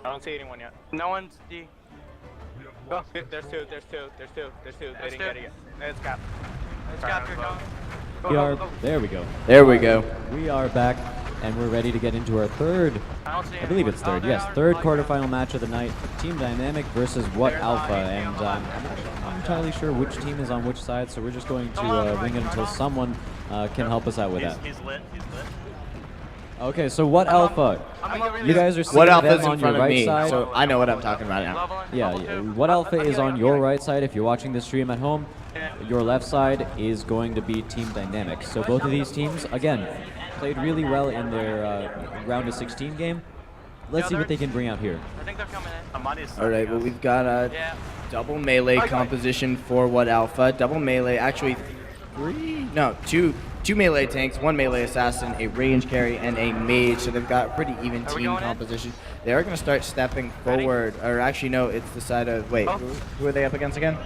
I don't see anyone yet. No one's D. Go. There's two. They didn't get it yet. It's cap. It's Cap, you're going. We are, there we go. There we go. We are back, and we're ready to get into our third, I don't see I believe anyone. it's third, Oh, yes, they are. third Oh, quarterfinal match of the night. Team Dynamic versus What Alpha, and I'm not entirely sure which team is on which side, so we're just going to wing it until someone can help us out with that. He's lit. Okay, so What Alpha? You guys are seeing What them Alpha's on in your front of right me, side. so I know what I'm talking about now. Yeah, What Alpha is on your right side if you're watching this stream at home. Your left side is going to be Team Dynamic. So both of these teams, again, played really well in their round of 16 game. Let's see what they can bring out here. I think they're coming in. All right, well, we've got a Yeah. double melee composition for What Alpha. Double melee, actually two melee tanks, one melee assassin, a range carry, and a mage. So they've got a pretty even Are we team going in? composition. They are going to start stepping Ready? forward. Or actually, no, it's the side of, wait, Oh. who are they up against again?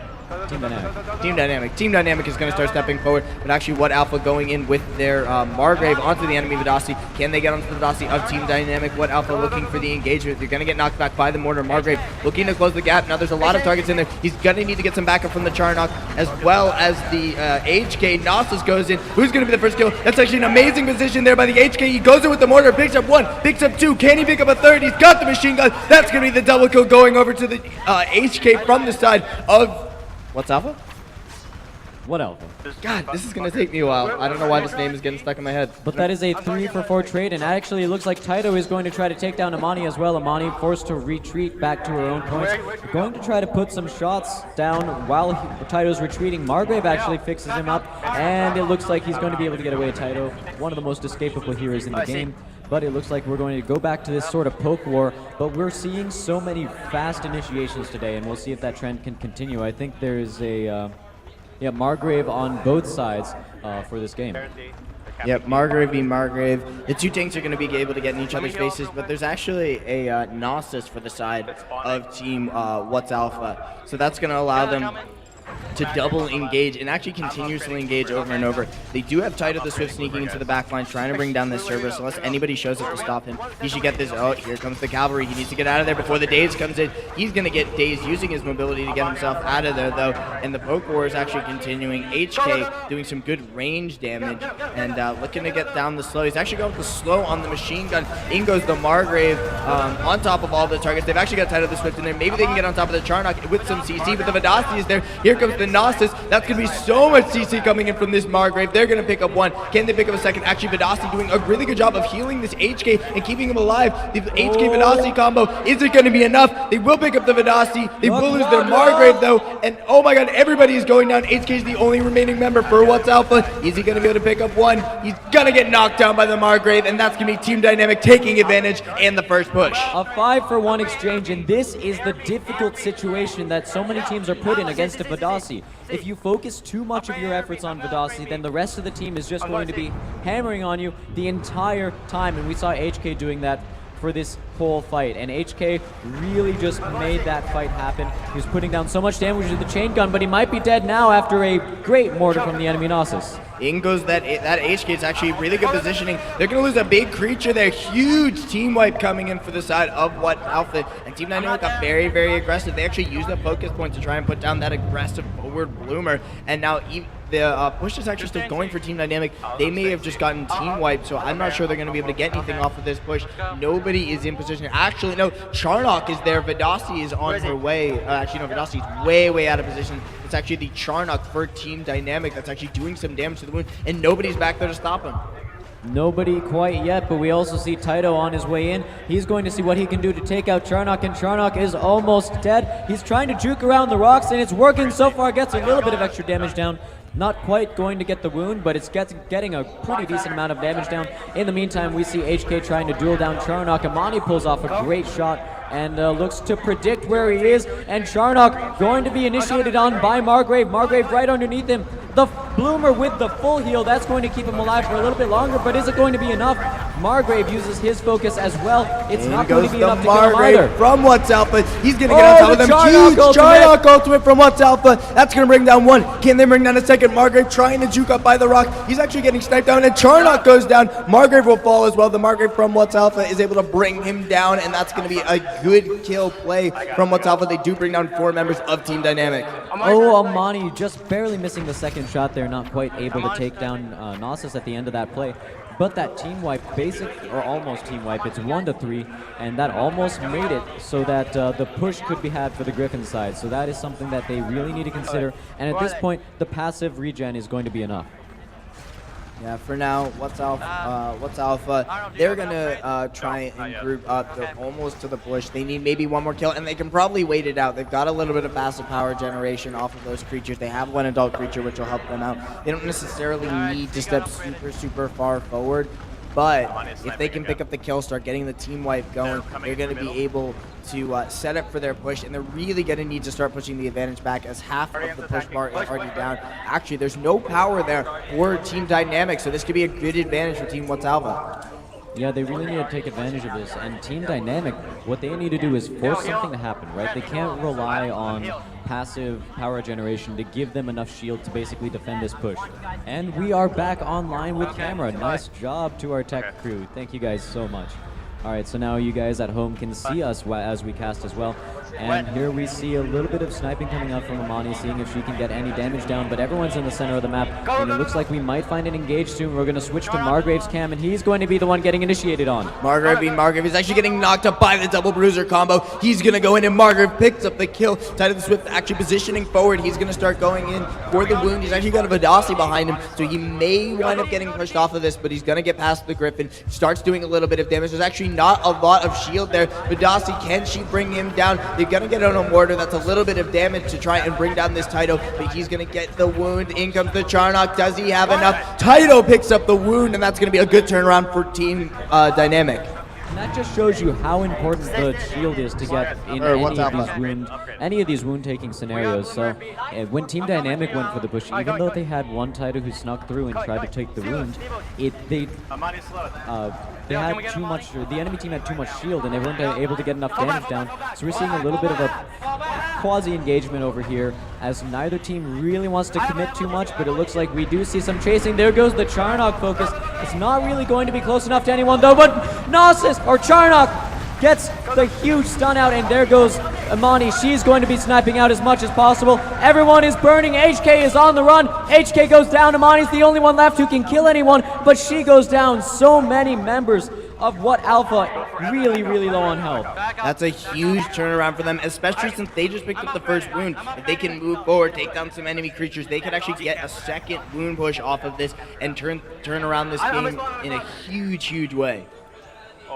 Team Dynamic. Team Dynamic. Team Dynamic is going to start stepping forward, but actually What Alpha going in with their Margrave onto the enemy Vidasi. Can they get onto the Vidasi of Team Dynamic? What Alpha looking for the engagement. They're going to get knocked back by the Mortar. Margrave looking to close the gap. Now there's a lot of targets in there. He's going to need to get some backup from the Charnock, as well as the HK. Gnosis goes in. Who's going to be the first kill? That's actually an amazing position there by the HK. He goes in with the Mortar, picks up one, picks up two. Can he pick up a third? He's got the machine gun. That's going to be the double kill going over to the HK from the side of... What's Alpha? What Alpha? God, this is gonna take me a while. I don't know why this name is getting stuck in my head. But that is a 3-for-4 trade, and actually it looks like Taito is going to try to take down Amani as well. Amani forced to retreat back to her own points. Going to try to put some shots down while Taito's retreating. Margrave actually fixes him up, and it looks like he's going to be able to get away. Taito, one of the most escapable heroes in the game. But it looks like we're going to go back to this sort of poke war, but we're seeing so many fast initiations today, and we'll see if that trend can continue. I think there is a Margrave on both sides for this game. Yep, Margrave v. Margrave. The two tanks are going to be able to get in each other's faces, but there's actually a Gnosis for the side of Team What's Alpha. So that's going to allow them to double engage and actually continuously engage over and over. They do have Taito the Swift sneaking into the back line, trying to bring down this Cerberus. Unless anybody shows up to stop him, he should get this. Oh, here comes the cavalry. He needs to get out of there before the Daze comes in. He's going to get Daze using his mobility to get himself out of there, though. And the poke war is actually continuing. HK doing some good range damage and looking to get down the slow. He's actually going with the slow on the machine gun. In goes the Margrave on top of all the targets. They've actually got Taito the Swift in there. Maybe they can get on top of the Charnock with some CC, but the Vidasi is there. Here comes the Gnosis. That's going to be so much CC coming in from this Margrave. They're going to pick up one. Can they pick up a second? Actually, Vidasi doing a really good job of healing this HK and keeping him alive. The HK Vidasi combo, is it going to be enough? They will pick up the Vidasi. They will lose their Margrave, though. And oh my god, everybody is going down. HK is the only remaining member for What's Alpha. Is he going to be able to pick up one? He's going to get knocked down by the Margrave, and that's going to be Team Dynamic taking advantage and the first push. A 5-for-1 exchange, and this is the difficult situation that so many teams are put in against a Vidasi. If you focus too much of your efforts on Vidasi, then the rest of the team is just going to be hammering on you the entire time, and we saw HK doing that for this whole fight, and HK really just made that fight happen. He was putting down so much damage with the chain gun, but he might be dead now after a great mortar from the enemy Gnosis. In goes that HK. It's actually really good positioning. They're going to lose a big creature there. Huge team wipe coming in for the side of What Alpha. And Team Dynamic got very, very aggressive. They actually used a focus point to try and put down that aggressive forward bloomer. And now the push is actually still going for Team Dynamic. They may have just gotten team wiped, so I'm not sure they're going to be able to get anything off of this push. Nobody is in position. Actually, no, Charnock is there. Vidasi is on her way. Actually, no, Vidasi is way, way out of position. It's actually the Charnock for Team Dynamic that's actually doing some damage to the wound, and nobody's back there to stop him. Nobody quite yet, but we also see Taito on his way in. He's going to see what he can do to take out Charnock, and Charnock is almost dead. He's trying to juke around the rocks, and it's working so far. Gets a little bit of extra damage down. Not quite going to get the wound, but it's getting a pretty decent amount of damage down. In the meantime, we see HK trying to duel down Charnock. Amani pulls off a great shot and looks to predict where he is. And Charnock going to be initiated on by Margrave. Margrave right underneath him. The Bloomer with the full heal. That's going to keep him alive for a little bit longer, but is it going to be enough? Margrave uses his focus as well. It's In not going goes to be the enough to kill him Margrave either. from What's Alpha. He's going to get on top of the them. Charnock Huge ultimate. Charnock ultimate from What's Alpha. That's going to bring down one. Can they bring down a second? Margrave trying to juke up by the rock. He's actually getting sniped down, and Charnock goes down. Margrave will fall as well. The Margrave from What's Alpha is able to bring him down, and that's going to be a good kill play from What's Alpha. They do bring down 4 members of Team Dynamic. Oh, Amani just barely missing the second shot there, not quite able to take down Gnosis at the end of that play. But that team wipe, or almost team wipe, it's 1-3, and that almost made it so that the push could be had for the Griffin side. So that is something that they really need to consider. And at this point, the passive regen is going to be enough. Yeah, for now, What's Alpha, they're going to try and group up. They're almost to the push. They need maybe one more kill, and they can probably wait it out. They've got a little bit of passive power generation off of those creatures. They have one adult creature, which will help them out. They don't necessarily need to step super far forward, but if they can pick up the kill, start getting the team wipe going, they're going to be able to set up for their push, and they're really going to need to start pushing the advantage back as half of the push bar is already down. Actually, there's no power there for Team Dynamic, so this could be a good advantage for Team What's Alpha. Yeah, they really need to take advantage of this. And Team Dynamic, what they need to do is force something to happen, right? They can't rely on passive power generation to give them enough shield to basically defend this push. And we are back online with camera. Nice job to our tech crew. Thank you guys so much. All right, so now you guys at home can see us as we cast as well. And here we see a little bit of sniping coming up from Amani, seeing if she can get any damage down, but everyone's in the center of the map, and it looks like we might find an engage soon. We're going to switch to Margrave's cam, and he's going to be the one getting initiated on. Margrave is actually getting knocked up by the double bruiser combo. He's going to go in, and Margrave picks up the kill. Tied the Swift actually positioning forward. He's going to start going in for the wound. He's actually got a Vidasi behind him, so he may wind up getting pushed off of this, but he's going to get past the Griffin. Starts doing a little bit of damage. There's actually not a lot of shield there. Vidasi, can she bring him down? They're going to get on a mortar. That's a little bit of damage to try and bring down this Taito, but he's going to get the wound. In comes the Charnock. Does he have enough? Taito picks up the wound, and that's going to be a good turnaround for Team Dynamic. And that just shows you how important the shield is to get in any of these wound-taking scenarios. So when Team Dynamic went for the push, even though they had one Taito who snuck through and tried to take the wound, they had too much. The enemy team had too much shield, and they weren't able to get enough damage down. So we're seeing a little bit of a quasi-engagement over here, as neither team really wants to commit too much, but it looks like we do see some chasing. There goes the Charnock focus. It's not really going to be close enough to anyone, though, but Gnosis, or Charnock, gets the huge stun out, and there goes Amani. She's going to be sniping out as much as possible. Everyone is burning. HK is on the run. HK goes down. Amani's the only one left who can kill anyone, but she goes down. So many members of What Alpha really low on health. That's a huge turnaround for them, especially since they just picked up the first wound. If they can move forward, take down some enemy creatures, they could actually get a second wound push off of this and turn around this game in a huge way.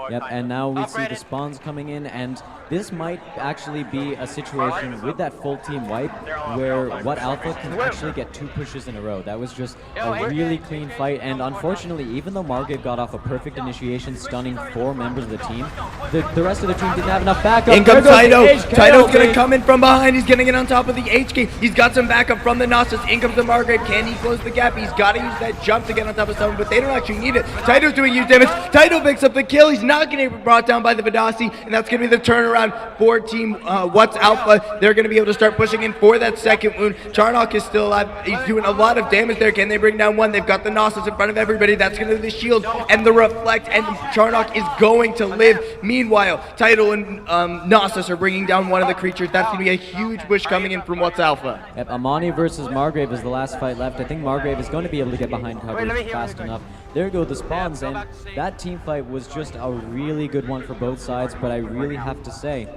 Yep, and now we see the spawns coming in, and this might actually be a situation with that full team wipe where What Alpha can actually get 2 pushes in a row. That was just a really clean fight, and unfortunately, even though Margrave got off a perfect initiation, stunning 4 members of the team, the rest of the team didn't have enough backup. In comes Taito. Taito's going to come in from behind. He's going to get on top of the HK. He's got some backup from the Gnosis. In comes the Margrave. Can he close the gap? He's got to use that jump to get on top of someone, but they don't actually need it. Taito's doing huge damage. Taito picks up the kill. He's not going to be brought down by the Vidasi, and that's going to be the turnaround for Team What's Alpha. They're going to be able to start pushing in for that second wound. Charnock is still alive. He's doing a lot of damage there. Can they bring down one? They've got the Gnosis in front of everybody. That's going to be the shield and the reflect, and Charnock is going to live. Meanwhile, Taito and Gnosis are bringing down one of the creatures. That's going to be a huge push coming in from What's Alpha. Yep, Amani versus Margrave is the last fight left. I think Margrave is going to be able to get behind cover fast enough. There go the spawns, and that team fight was just a really good one for both sides, but I really have to say,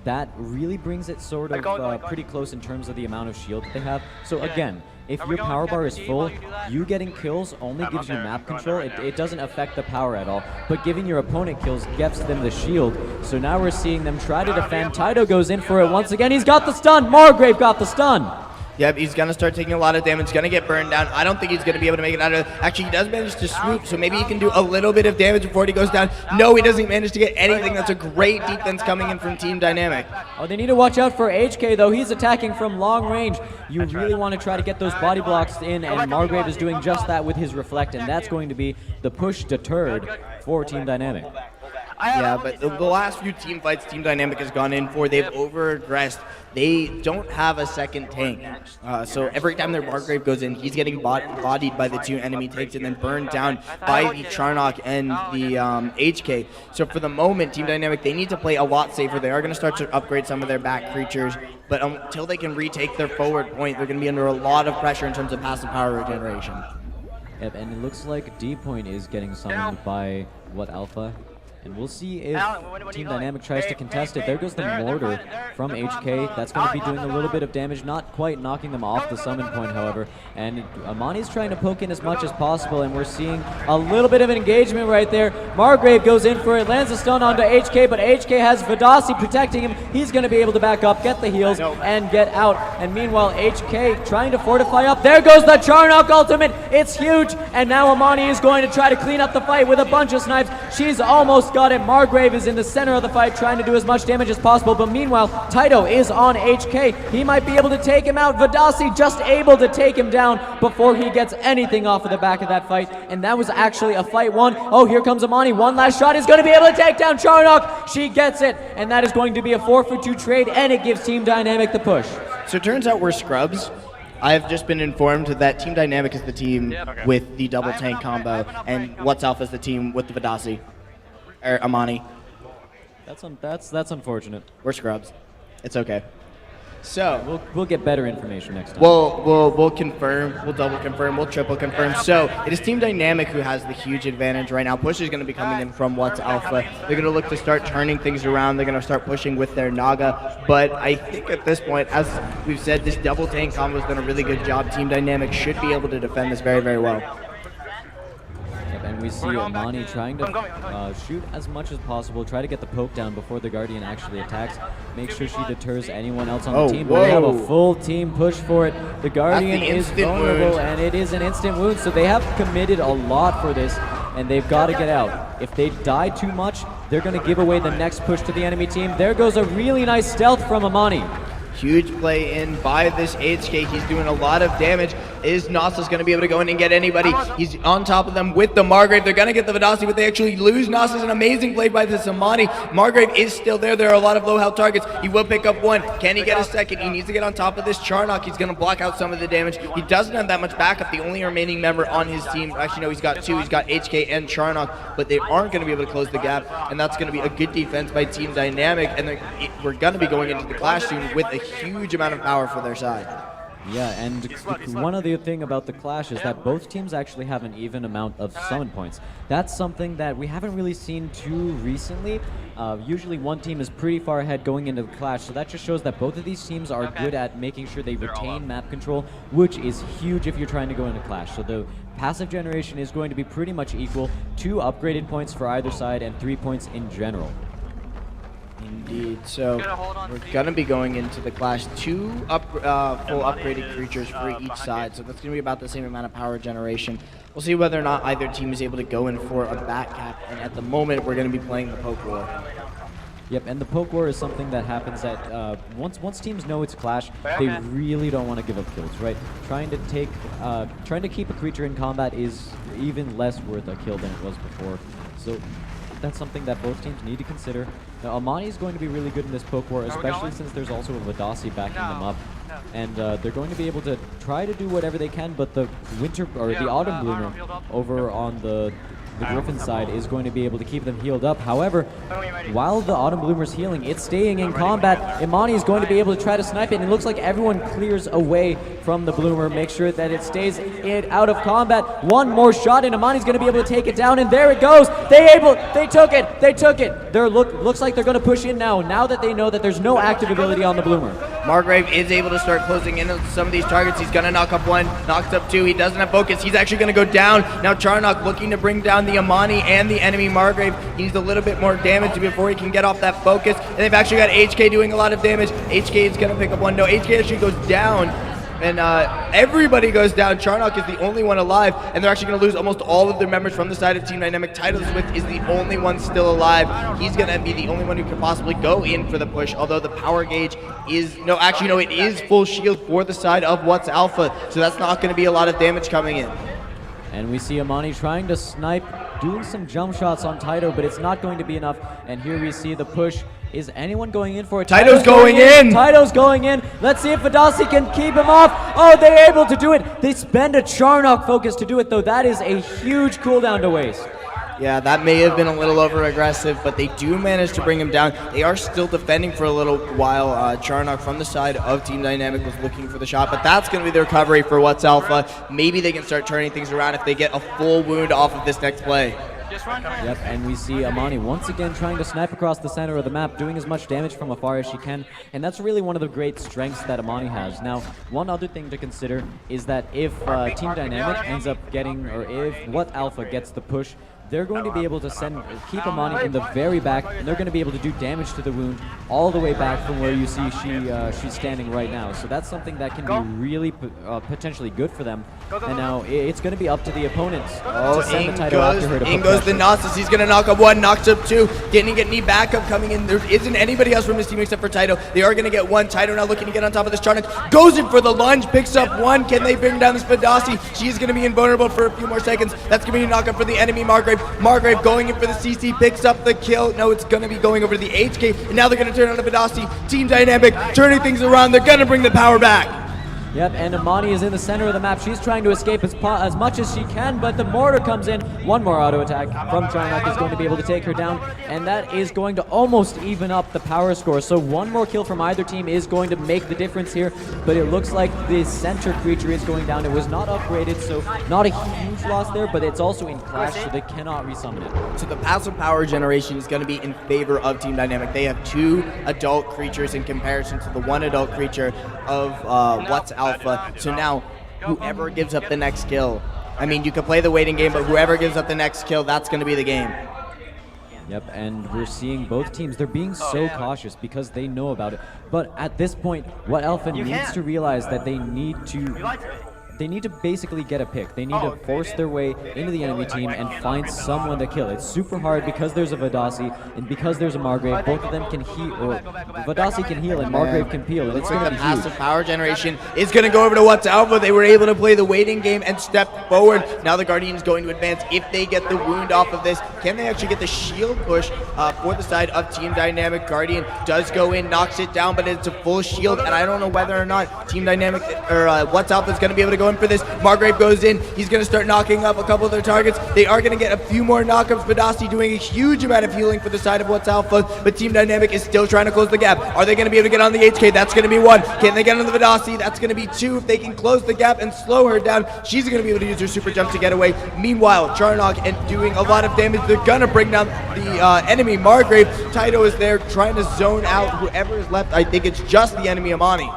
that really brings it sort of pretty close in terms of the amount of shield that they have. So again, if your power bar is full, you getting kills only gives you map control. It doesn't affect the power at all, but giving your opponent kills gets them the shield. So now we're seeing them try to defend. Taito goes in for it once again. He's got the stun. Margrave got the stun. Yep, he's going to start taking a lot of damage, going to get burned down. I don't think he's going to be able to make it out of it. Actually, he does manage to swoop, so maybe he can do a little bit of damage before he goes down. No, he doesn't manage to get anything. That's a great defense coming in from Team Dynamic. Oh, they need to watch out for HK, though. He's attacking from long range. You really want to try to get those body blocks in, and Margrave is doing just that with his reflect, and that's going to be the push deterred for Team Dynamic. Yeah, but the last few team fights Team Dynamic has gone in for, they've over-aggressed. They don't have a second tank. So every time their Margrave goes in, he's getting bodied by the two enemy tanks and then burned down by the Charnock and the HK. So for the moment, Team Dynamic, they need to play a lot safer. They are going to start to upgrade some of their back creatures, but until they can retake their forward point, they're going to be under a lot of pressure in terms of passive power regeneration. Yep, and it looks like D point is getting summoned by What Alpha. And we'll see if Team Dynamic tries to contest it. There goes the mortar from HK. That's going to be doing a little bit of damage, not quite knocking them off the summon point, however. And Amani's trying to poke in as much as possible, and we're seeing a little bit of an engagement right there. Margrave goes in for it, lands a stun onto HK, but HK has Vidasi protecting him. He's going to be able to back up, get the heals, and get out. And meanwhile, HK trying to fortify up. There goes the Charnock ultimate. It's huge, and now Amani is going to try to clean up the fight with a bunch of snipes. She's almost got it. Margrave is in the center of the fight trying to do as much damage as possible, but meanwhile, Taito is on HK. He might be able to take him out. Vidasi just able to take him down before he gets anything off of the back of that fight, and that was actually a fight won. Oh, here comes Amani. One last shot is going to be able to take down Charnock. She gets it, and that is going to be a 4-for-2 trade, and it gives Team Dynamic the push. So it turns out we're scrubs. I've just been informed that Team Dynamic is the team with the double tank combo, and What's Alpha is the team with the Vidasi. Or Amani. That's unfortunate. We're scrubs. It's okay. So we'll get better information next time. We'll confirm. We'll double confirm. We'll triple confirm. So it is Team Dynamic who has the huge advantage right now. Push is going to be coming in from What's Alpha. They're going to look to start turning things around. They're going to start pushing with their Naga. But I think at this point, as we've said, this double tank combo has done a really good job. Team Dynamic should be able to defend this very, very well. And we see Amani trying to shoot as much as possible, try to get the poke down before the Guardian actually attacks. Make sure she deters anyone else on the team. But we have a full team push for it. The Guardian is vulnerable, and it is an instant wound, so they have committed a lot for this, and they've got to get out. If they die too much, they're going to give away the next push to the enemy team. There goes a really nice stealth from Amani. Huge play in by this HK. He's doing a lot of damage. Is Nasus going to be able to go in and get anybody? He's on top of them with the Margrave. They're going to get the Vidasi, but they actually lose Nasus. An amazing play by this Amani. Margrave is still there. There are a lot of low health targets. He will pick up one. Can he get a second? He needs to get on top of this Charnock. He's going to block out some of the damage. He doesn't have that much backup. The only remaining member on his team, actually no, he's got two. He's got HK and Charnock, but they aren't going to be able to close the gap, and that's going to be a good defense by Team Dynamic, and we're going to be going into the clash soon with a huge amount of power for their side. Yeah, and one other thing about the clash is that both teams actually have an even amount of summon points. That's something that we haven't really seen too recently. Usually one team is pretty far ahead going into the clash, so that just shows that both of these teams are good at making sure they retain map control, which is huge if you're trying to go into clash. So the passive generation is going to be pretty much equal. 2 upgraded points for either side and 3 points in general. Indeed. So we're going to be going into the clash. 2 full upgraded creatures for each side. So that's going to be about the same amount of power generation. We'll see whether or not either team is able to go in for a back cap. And at the moment, we're going to be playing the poke war. Yep, and the poke war is something that happens that once teams know it's a clash, they really don't want to give up kills, right? Trying to keep a creature in combat is even less worth a kill than it was before. So that's something that both teams need to consider. Now, Amani is going to be really good in this poke war, especially since there's also a Vidasi backing them up. And they're going to be able to try to do whatever they can, but the Autumn Bloomer over on the Griffin side is going to be able to keep them healed up. However, while the Autumn Bloomer's healing, it's staying in combat. Imani is going to be able to try to snipe it, and it looks like everyone clears away from the Bloomer. Make sure that it stays out of combat. One more shot, and Imani's going to be able to take it down, and there it goes. They took it. Looks like they're going to push in now that they know that there's no active ability on the Bloomer. Margrave is able to start closing in on some of these targets. He's going to knock up one, knocks up 2. He doesn't have focus. He's actually going to go down. Now Charnock looking to bring down the Amani and the enemy Margrave. He needs a little bit more damage before he can get off that focus. And they've actually got HK doing a lot of damage. HK is going to pick up one. No, HK actually goes down. And everybody goes down. Charnock is the only one alive, and they're actually going to lose almost all of their members from the side of Team Dynamic. Taito Swift is the only one still alive. He's going to be the only one who can possibly go in for the push, although the power gauge is, it is full shield for the side of What's Alpha, so that's not going to be a lot of damage coming in. And we see Amani trying to snipe doing some jump shots on Taito, but it's not going to be enough. And here we see the push. Is anyone going in for it? Taito's going in! Taito's going in. Let's see if Vadasi can keep him off. Oh, they're able to do it. They spend a Charnock focus to do it, though. That is a huge cooldown to waste. Yeah, that may have been a little over-aggressive, but they do manage to bring him down. They are still defending for a little while. Charnock from the side of Team Dynamic was looking for the shot, but that's going to be the recovery for What's Alpha. Maybe they can start turning things around if they get a full wound off of this next play. Yep, and we see Amani once again trying to snipe across the center of the map, doing as much damage from afar as she can, and that's really one of the great strengths that Amani has. Now, one other thing to consider is that if Team Dynamic ends up getting, or if What Alpha gets the push, they're going to be able to keep Amani in the very back, and they're going to be able to do damage to the wound all the way back from where you see she's standing right now. So that's something that can be really potentially good for them. And now it's going to be up to the opponents to send the Taito after her to in put goes pressure. the Gnosis. He's going to knock up one, knocks up two, getting knee backup coming in. There isn't anybody else from his team except for Taito. They are going to get one. Taito now looking to get on top of this Charnock. Goes in for the lunge, picks up one. Can they bring down this Vadasi? She's going to be invulnerable for a few more seconds. That's going to be a knockup for the enemy, Margrave. Margrave going in for the CC, picks up the kill. No, it's going to be going over to the HK. And now they're going to turn on the Vadasi. Team Dynamic turning things around. They're going to bring the power back. Yep, and Amani is in the center of the map. She's trying to escape as much as she can, but the mortar comes in. One more auto attack from Charnock is going to be able to take her down, and that is going to almost even up the power score. So one more kill from either team is going to make the difference here, but it looks like the center creature is going down. It was not upgraded, so not a huge loss there, but it's also in clash, so they cannot resummon it. So the passive power generation is going to be in favor of Team Dynamic. They have two adult creatures in comparison to the one adult creature of What's Alpha. So now, whoever gives up the next kill, I mean, you can play the waiting game, but whoever gives up the next kill, that's going to be the game. Yep, and we're seeing both teams, they're being so cautious because they know about it. But at this point, What Alpha needs to realize that they need to basically get a pick. They need to force their way into the enemy team and find someone to kill. It's super hard because there's a Vadasi and because there's a Margrave. Both of them can heal, or Vadasi can heal and Margrave can peel, and it's going to be passive huge. power generation is going to go over to What's Alpha. They were able to play the waiting game and step forward. Now the Guardian is going to advance. If they get the wound off of this, can they actually get the shield push for the side of Team Dynamic? Guardian does go in, knocks it down, but it's a full shield, and I don't know whether or not Team Dynamic or What's Alpha is going to be able to go in for this. Margrave goes in. He's going to start knocking up a couple of their targets. They are going to get a few more knockups. Vadasi doing a huge amount of healing for the side of What's Alpha, but Team Dynamic is still trying to close the gap. Are they going to be able to get on the HK? That's going to be one. Can they get on the Vadasi? That's going to be two. If they can close the gap and slow her down, she's going to be able to use her super jump to get away. Meanwhile, Charnock and doing a lot of damage. They're going to bring down the enemy Margrave. Taito is there trying to zone out whoever is left. I think it's just the enemy Amani.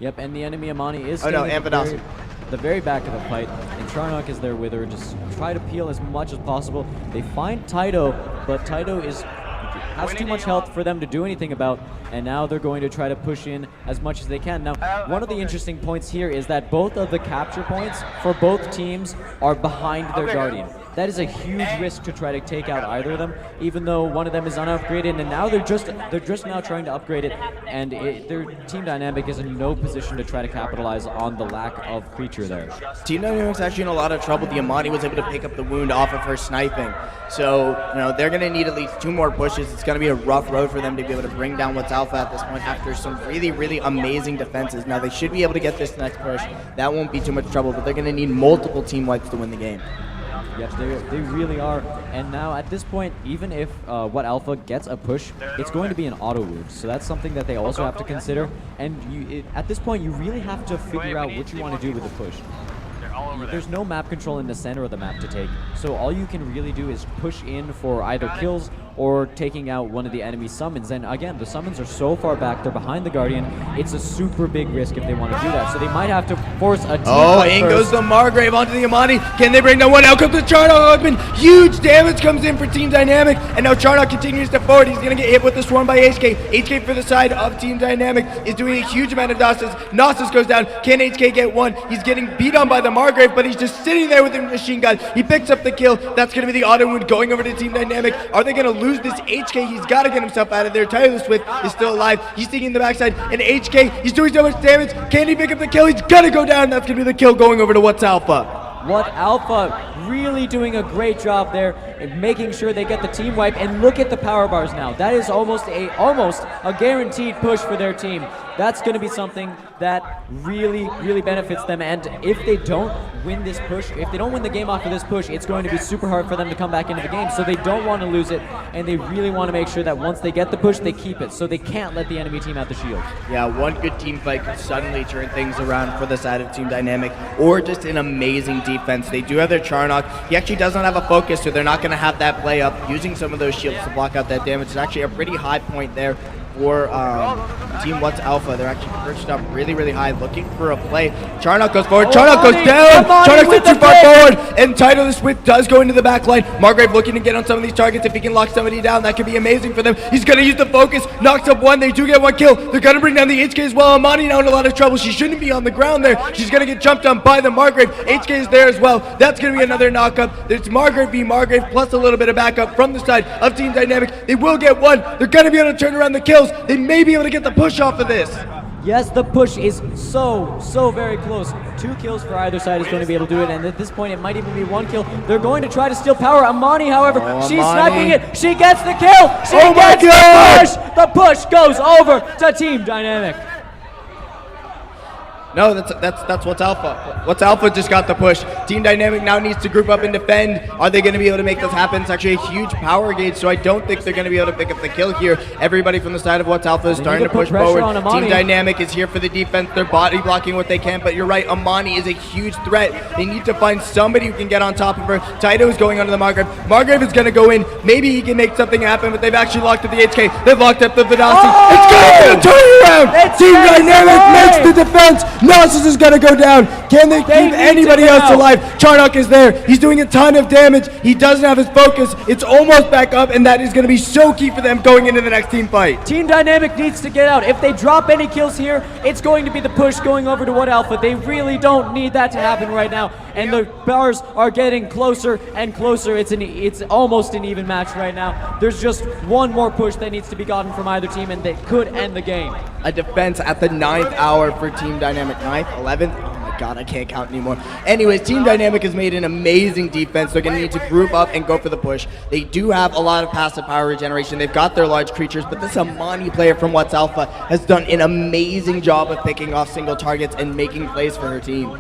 Yep, and the enemy Amani is Oh no, staying and at Vadasi. the very back of the fight, and Charnock is there with her. Just try to peel as much as possible. They find Taito, but Taito has too much health for them to do anything about, and now they're going to try to push in as much as they can. Now, one of the interesting points here is that both of the capture points for both teams are behind their Guardian. That is a huge risk to try to take out either of them, even though one of them is unupgraded, and now they're just now trying to upgrade it, and their Team Dynamic is in no position to try to capitalize on the lack of creature there. Team Dynamic's actually in a lot of trouble. The Amani was able to pick up the wound off of her sniping. So, they're going to need at least two more pushes. It's going to be a rough road for them to be able to bring down What's Alpha at this point after some really, really amazing defenses. Now, they should be able to get this next push. That won't be too much trouble, but they're going to need multiple team wipes to win the game. Yes, they really are. And now at this point, even if What Alpha gets a push, it's going to be an auto wound. So that's something that they also have to consider. And at this point, you really have to figure out what you want to do with the push. There's no map control in the center of the map to take. So all you can really do is push in for either kills or taking out one of the enemy summons. And again, the summons are so far back, they're behind the Guardian. It's a super big risk if they want to do that. So they might have to force a team fight in first. goes the Margrave onto the Amani. Can they bring down one? Out comes the Charnock husband. Huge damage comes in for Team Dynamic. And now Charnock continues to forward. He's going to get hit with the swarm by HK. HK for the side of Team Dynamic is doing a huge amount of Gnosis. Gnosis goes down. Can HK get one? He's getting beat on by the Margrave, but he's just sitting there with the machine gun. He picks up the kill. That's going to be the auto wound going over to Team Dynamic. Are they going to lose this HK? He's got to get himself out of there. Tyler the Swift is still alive. He's sticking in the backside. And HK, he's doing so much damage. Can he pick up the kill? He's going to go down. That's going to be the kill going over to What's Alpha. What Alpha really doing a great job there in making sure they get the team wipe. And look at the power bars now. That is almost a guaranteed push for their team. That's going to be something that really, really benefits them. And if they don't win this push, if they don't win the game off of this push, it's going to be super hard for them to come back into the game. So they don't want to lose it, and they really want to make sure that once they get the push, they keep it. So they can't let the enemy team have the shield. Yeah, one good team fight could suddenly turn things around for the side of Team Dynamic, or just an amazing defense. They do have their Charnock. He actually doesn't have a focus, so they're not going to have that play up. Using some of those shields to block out that damage is actually a pretty high point there for Team What's Alpha. They're actually perched up really, really high, looking for a play. Charnock goes forward. Charnock goes down. Charnock's not too far forward. And Title the Swift does go into the back line. Margrave looking to get on some of these targets. If he can lock somebody down, that could be amazing for them. He's going to use the focus. Knocks up one. They do get one kill. They're going to bring down the HK as well. Amani now in a lot of trouble. She shouldn't be on the ground there. She's going to get jumped on by the Margrave. HK is there as well. That's going to be another knock-up. There's Margrave v. Margrave plus a little bit of backup from the side of Team Dynamic. They will get one. They're going to be able to turn around the kills. They may be able to get the push off of this. Yes, the push is so very close. 2 kills for either side is going to be able to do it, and at this point it might even be 1 kill. They're going to try to steal power. Amani, however, she's sniping it. She gets the kill. She gets the push. The push goes over to Team Dynamic. No, that's What's Alpha. What's Alpha just got the push. Team Dynamic now needs to group up and defend. Are they going to be able to make this happen? It's actually a huge power gauge, so I don't think they're going to be able to pick up the kill here. Everybody from the side of What's Alpha is starting to push forward. Team Dynamic is here for the defense. They're body blocking what they can, but you're right, Amani is a huge threat. They need to find somebody who can get on top of her. Taito is going onto the Margrave. Margrave is going to go in. Maybe he can make something happen, but they've actually locked up the HK. They've locked up the Vidasi. It's going to be a turnaround. Team Dynamic makes the defense. Gnosis is going to go down. Can they keep anybody else alive? Charnock is there. He's doing a ton of damage. He doesn't have his focus. It's almost back up, and that is going to be so key for them going into the next team fight. Team Dynamic needs to get out. If they drop any kills here, it's going to be the push going over to What Alpha. They really don't need that to happen right now, and the bars are getting closer and closer. It's almost an even match right now. There's just one more push that needs to be gotten from either team, and they could end the game. A defense at the 9th hour for Team Dynamic. 9th, 11th. Oh my god, I can't count anymore. Anyways, Team Dynamic has made an amazing defense. They're going to need to group up and go for the push. They do have a lot of passive power regeneration. They've got their large creatures, but this Amani player from What's Alpha has done an amazing job of picking off single targets and making plays for her team.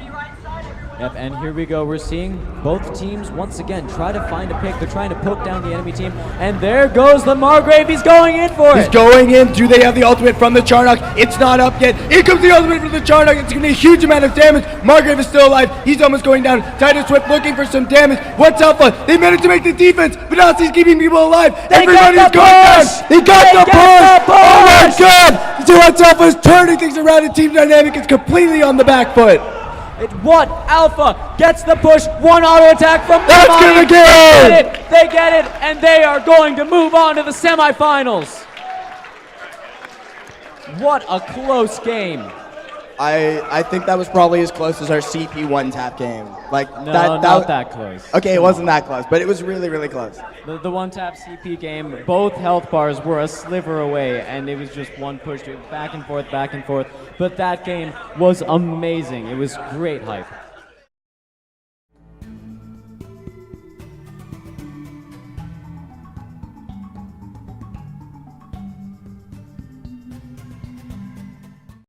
Yep, and here we go. We're seeing both teams once again try to find a pick. They're trying to poke down the enemy team, and there goes the Margrave. He's going in for it. He's going in. Do they have the ultimate from the Charnock? It's not up yet. Here comes the ultimate from the Charnock. It's going to be a huge amount of damage. Margrave is still alive. He's almost going down. Titus Swift looking for some damage. What's Alpha? They managed to make the defense. Vanasi's keeping people alive. Everybody's going down. They got the push. Oh my god. So What's Alpha is turning things around, and Team Dynamic is completely on the back foot. What Alpha gets the push. One auto attack from That's gonna get it. They get it, and they are going to move on to the semifinals. What a close game. I think that was probably as close as our CP1 tap game. Like No, not that close. Okay, it wasn't that close, but it was really, really close. The one-tap CP game, both health bars were a sliver away, and it was just one push, back and forth, back and forth. But that game was amazing. It was great hype.